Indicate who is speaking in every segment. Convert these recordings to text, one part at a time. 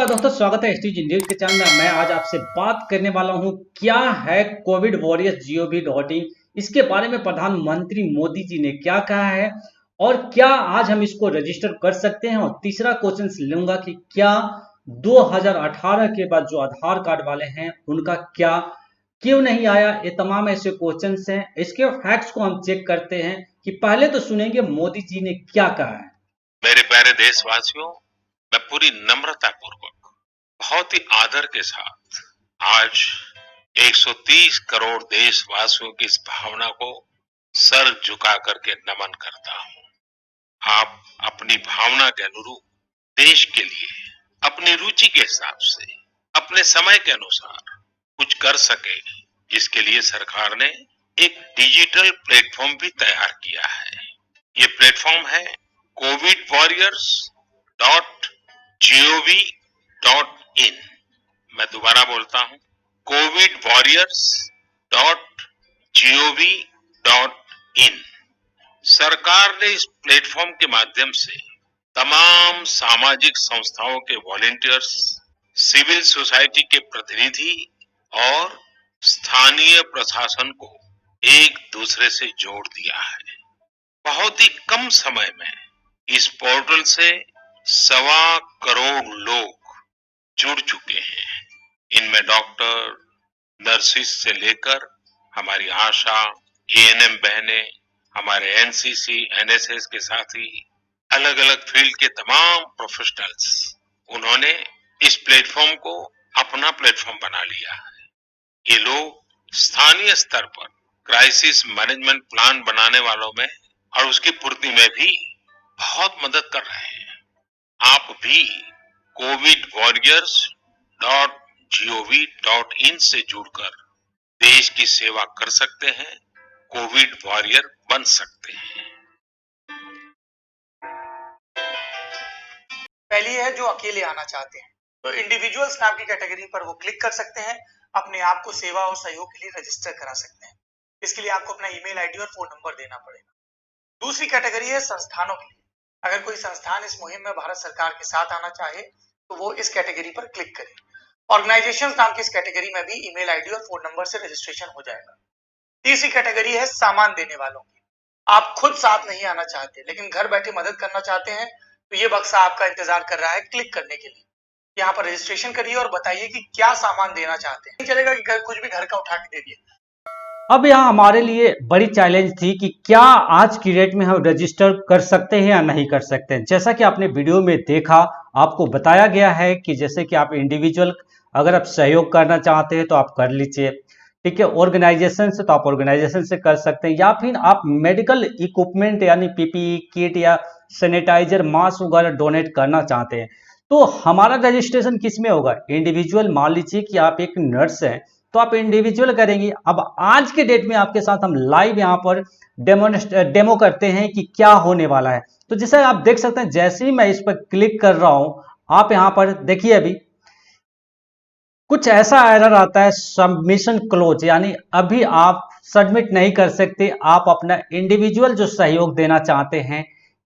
Speaker 1: नमस्कार दोस्तों, स्वागत है एसटीजी न्यूज के चैनल में। मैं आज आपसे बात करने वाला हूं क्या है कोविड वॉरियर्स gov.in। इसके बारे में प्रधानमंत्री मोदी जी ने क्या कहा है और क्या आज हम इसको रजिस्टर कर सकते हैं। और तीसरा क्वेश्चन लूंगा कि क्या 2018 के बाद जो आधार कार्ड वाले हैं उनका क्या क्यों नहीं आया। ये तमाम ऐसे क्वेश्चंस हैं। इसके फैक्ट्स को हम चेक करते हैं कि पहले तो सुनेंगे मोदी जी ने क्या कहा है।
Speaker 2: मेरे प्यारे देशवासियों, मैं पूरी नम्रता पूर्वक बहुत ही आदर के साथ आज 130 करोड़ देशवासियों की इस भावना को सर झुका करके नमन करता हूं। आप अपनी भावना के अनुरूप देश के लिए अपनी रुचि के हिसाब से अपने समय के अनुसार कुछ कर सके, जिसके लिए सरकार ने एक डिजिटल प्लेटफॉर्म भी तैयार किया है। ये प्लेटफॉर्म है covidwarriors.gov.in। मैं दोबारा बोलता हूं, covidwarriors.gov.in। सरकार ने इस प्लेटफॉर्म के माध्यम से तमाम सामाजिक संस्थाओं के वॉलेंटियर्स, सिविल सोसाइटी के प्रतिनिधि और स्थानीय प्रशासन को एक दूसरे से जोड़ दिया है। बहुत ही कम समय में इस पोर्टल से 1.25 करोड़ लोग जुड़ चुके हैं। इनमें डॉक्टर, नर्सिस से लेकर हमारी आशा, एएनएम बहनें, हमारे एनसीसी, एनएसएस के साथी, अलग अलग फील्ड के तमाम प्रोफेशनल्स, उन्होंने इस प्लेटफॉर्म को अपना प्लेटफॉर्म बना लिया है। ये लोग स्थानीय स्तर पर क्राइसिस मैनेजमेंट प्लान बनाने वालों में और उसकी पूर्ति में भी बहुत मदद कर रहे हैं। आप भी covidwarriors.gov.in से जुड़कर देश की सेवा कर सकते हैं, कोविड वॉरियर बन सकते हैं।
Speaker 3: पहली है जो अकेले आना चाहते हैं, तो इंडिविजुअल्स नाम की कैटेगरी पर वो क्लिक कर सकते हैं, अपने आप को सेवा और सहयोग के लिए रजिस्टर करा सकते हैं। इसके लिए आपको अपना ईमेल आईडी और फोन नंबर देना पड़ेगा। दूसरी कैटेगरी है संस्थानों के लिए। अगर कोई संस्थान इस मुहिम में भारत सरकार के साथ आना चाहे तो वो इस कैटेगरी पर क्लिक करे। ऑर्गेनाइजेशंस नाम की इस कैटेगरी में भी ईमेल आईडी और फोन नंबर से रजिस्ट्रेशन हो जाएगा। तीसरी कैटेगरी है सामान देने वालों की। आप खुद साथ नहीं आना चाहते लेकिन घर बैठे मदद करना चाहते हैं, तो ये बक्सा आपका इंतजार कर रहा है क्लिक करने के लिए। यहाँ पर रजिस्ट्रेशन करिए और बताइए कि क्या सामान देना चाहते हैं। नहीं चलेगा कि कुछ भी घर का उठा के दे दिए।
Speaker 1: अब यहाँ हमारे लिए बड़ी चैलेंज थी कि क्या आज की डेट में हम रजिस्टर कर सकते हैं या नहीं कर सकते हैं। जैसा कि आपने वीडियो में देखा, आपको बताया गया है कि जैसे कि आप इंडिविजुअल अगर आप सहयोग करना चाहते हैं तो आप कर लीजिए, ठीक है। ऑर्गेनाइजेशन से तो आप ऑर्गेनाइजेशन से कर सकते हैं, या फिर आप मेडिकल इक्विपमेंट यानी पीपीई किट या सैनिटाइजर, मास्क वगैरह डोनेट करना चाहते हैं तो हमारा रजिस्ट्रेशन किस में होगा। इंडिविजुअल, मान लीजिए कि आप एक नर्स हैं तो आप इंडिविजुअल करेंगे। अब आज के डेट में आपके साथ हम लाइव यहाँ पर डेमो करते हैं कि क्या होने वाला है। तो जैसे आप देख सकते हैं, जैसे ही मैं इस पर क्लिक कर रहा हूं, आप यहाँ पर देखिए अभी कुछ ऐसा एरर आता है, सबमिशन क्लोज, यानी अभी आप सबमिट नहीं कर सकते। आप अपना इंडिविजुअल जो सहयोग देना चाहते हैं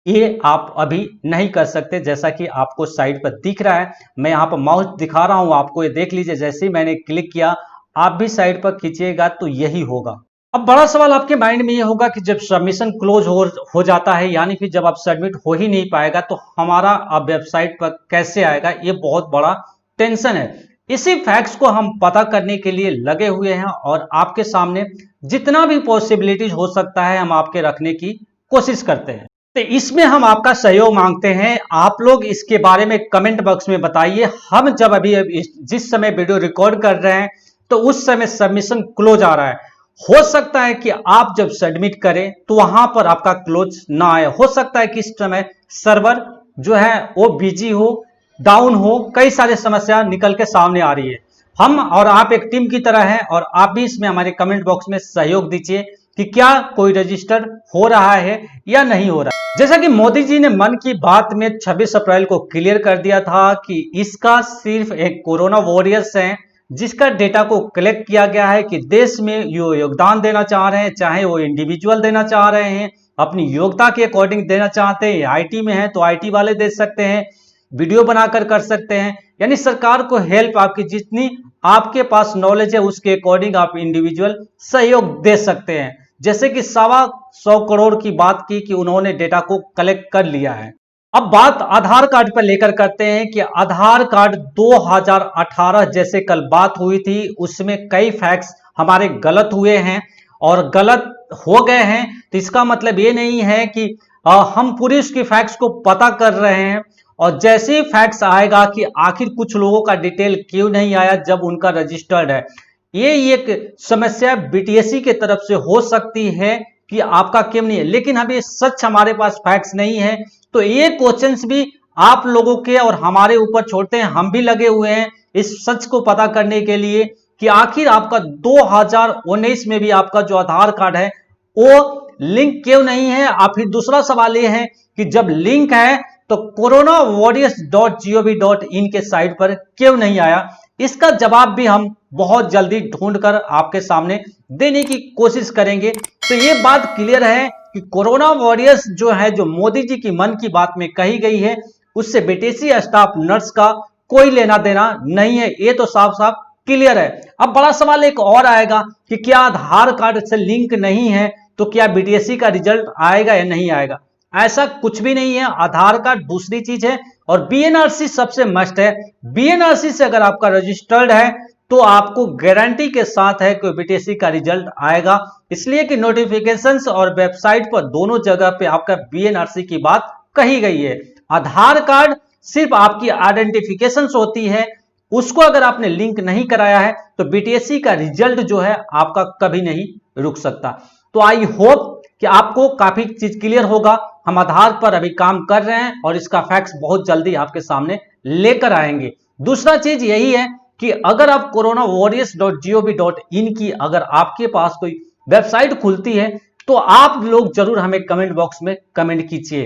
Speaker 1: ये आप अभी नहीं कर सकते। जैसा कि आपको साइड पर दिख रहा है, मैं यहाँ पर माउस दिखा रहा हूं आपको, ये देख लीजिए। जैसे ही मैंने क्लिक किया, आप भी साइड पर खींचिएगा तो यही होगा। अब बड़ा सवाल आपके माइंड में ये होगा कि जब सबमिशन क्लोज हो जाता है, यानी कि जब आप सबमिट हो ही नहीं पाएगा तो हमारा अब वेबसाइट पर कैसे आएगा, ये बहुत बड़ा टेंशन है। इसी फैक्ट्स को हम पता करने के लिए लगे हुए हैं और आपके सामने जितना भी पॉसिबिलिटीज हो सकता है हम आपके रखने की कोशिश करते हैं। तो इसमें हम आपका सहयोग मांगते हैं। आप लोग इसके बारे में कमेंट बॉक्स में बताइए। हम जब अभी जिस समय वीडियो रिकॉर्ड कर रहे हैं तो उस समय सबमिशन क्लोज आ रहा है। हो सकता है कि आप जब सबमिट करें तो वहां पर आपका क्लोज ना आए। हो सकता है कि इस समय सर्वर जो है वो बिजी हो, डाउन हो, कई सारी समस्या निकल के सामने आ रही है। हम और आप एक टीम की तरह हैं और आप भी इसमें हमारे कमेंट बॉक्स में सहयोग दीजिए कि क्या कोई रजिस्टर हो रहा है या नहीं हो रहा है। जैसा कि मोदी जी ने मन की बात में 26 अप्रैल को क्लियर कर दिया था कि इसका सिर्फ एक कोरोना वॉरियर्स हैं जिसका डेटा को कलेक्ट किया गया है कि देश में योगदान देना चाह रहे हैं, चाहे वो इंडिविजुअल देना चाह रहे हैं, अपनी योग्यता के अकॉर्डिंग देना चाहते हैं, आईटी में है तो आईटी वाले दे सकते हैं, वीडियो बनाकर कर सकते हैं, यानी सरकार को हेल्प आपकी जितनी आपके पास नॉलेज है उसके अकॉर्डिंग आप इंडिविजुअल सहयोग दे सकते हैं। जैसे कि 125 करोड़ की बात की कि उन्होंने डेटा को कलेक्ट कर लिया है। अब बात आधार कार्ड पर लेकर करते हैं कि आधार कार्ड 2018 जैसे कल बात हुई थी उसमें कई फैक्ट्स हमारे गलत हुए हैं और गलत हो गए हैं। तो इसका मतलब ये नहीं है कि हम पूरी उसकी फैक्ट्स को पता कर रहे हैं और जैसे ही फैक्ट्स आएगा कि आखिर कुछ लोगों का डिटेल क्यों नहीं आया जब उनका रजिस्टर्ड है, ये एक समस्या बीटीएससी के तरफ से हो सकती है कि आपका क्यों नहीं है, लेकिन अभी सच हमारे पास फैक्ट्स नहीं है। तो ये क्वेश्चंस भी आप लोगों के और हमारे ऊपर छोड़ते हैं, हम भी लगे हुए हैं इस सच को पता करने के लिए कि आखिर आपका 2019 में भी आपका जो आधार कार्ड है वो लिंक क्यों नहीं है। और फिर दूसरा सवाल ये है कि जब लिंक है तो coronawariors.gov.in के साइट पर क्यों नहीं आया। इसका जवाब भी हम बहुत जल्दी ढूंढकर आपके सामने देने की कोशिश करेंगे। तो ये बात क्लियर है कि कोरोना वॉरियर्स जो है, जो मोदी जी की मन की बात में कही गई है, उससे बीटीसी स्टाफ नर्स का कोई लेना देना नहीं है। ये तो साफ साफ क्लियर है। अब बड़ा सवाल एक और आएगा कि क्या आधार कार्ड से लिंक नहीं है तो क्या बीटीएससी का रिजल्ट आएगा या नहीं आएगा। ऐसा कुछ भी नहीं है। आधार कार्ड दूसरी चीज है और बीएनआरसी सबसे मस्ट है। बीएनआरसी से अगर आपका रजिस्टर्ड है तो आपको गारंटी के साथ है कि बीटीएससी का रिजल्ट आएगा, इसलिए कि नोटिफिकेशंस और वेबसाइट पर दोनों जगह पे आपका बीएनआरसी की बात कही गई है। आधार कार्ड सिर्फ आपकी आइडेंटिफिकेशन होती है, उसको अगर आपने लिंक नहीं कराया है तो बीटीएससी का रिजल्ट जो है आपका कभी नहीं रुक सकता। तो आई होप कि आपको काफी चीज क्लियर होगा। हम आधार पर अभी काम कर रहे हैं और इसका फैक्ट्स बहुत जल्दी आपके सामने लेकर आएंगे। दूसरा चीज यही है कि अगर आप coronawariors.gov.in की अगर आपके पास कोई वेबसाइट खुलती है तो आप लोग जरूर हमें कमेंट बॉक्स में कमेंट कीजिए।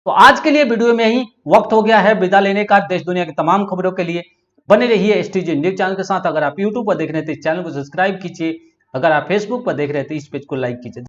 Speaker 1: तो आज के लिए वीडियो में ही वक्त हो गया है विदा लेने का। देश दुनिया की तमाम खबरों के लिए बने रहिए एसटीजे न्यूज चैनल के साथ। अगर आप यूट्यूब पर देख रहे हैं तो इस चैनल को सब्सक्राइब कीजिए, अगर आप फेसबुक पर देख रहे हैं तो इस पेज को लाइक कीजिए।